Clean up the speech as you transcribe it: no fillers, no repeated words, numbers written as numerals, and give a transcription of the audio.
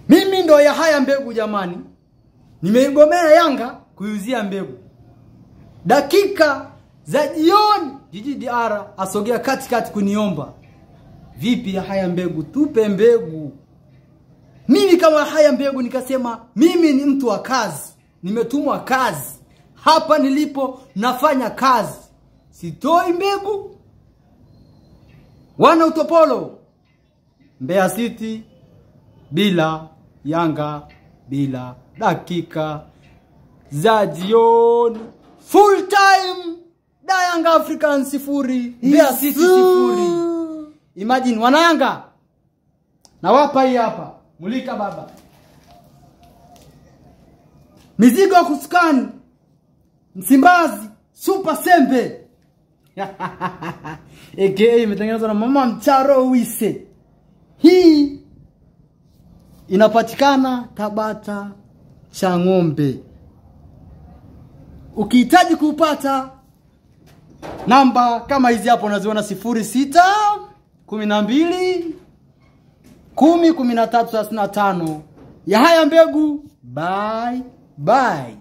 Mimi ndo Yahaya Mbegu jamani. Nimeigomea Yanga kuiuzia Mbegu. Dakika za jioni Jiji DR asogea katikati kuniomba. Vipi Yahaya Mbegu, tupe Mbegu. Mimi kama Yahaya Mbegu nikasema mimi ni mtu wa kazi. Nimetumwa kazi. Hapa nilipo nafanya kazi. Sitoi Mbegu. Wana utopolo. Mbeya City bila, Yanga bila, dakika za jioni. Full time da Yanga African 0, Mbeya City 0. Imagine wanayanga. Na wapa hii hapa. Mulika baba. Mizigo ya kusukani Msimbazi Super Sembe. AKA imetengenezwa na Mama Mcharo Wise. Hii inapatikana Tabata Chang'ombe. Ukihitaji kupata namba kama hizi hapo unaziona 06 12 10 13 35. Yahaya Mbegu. Bye bye.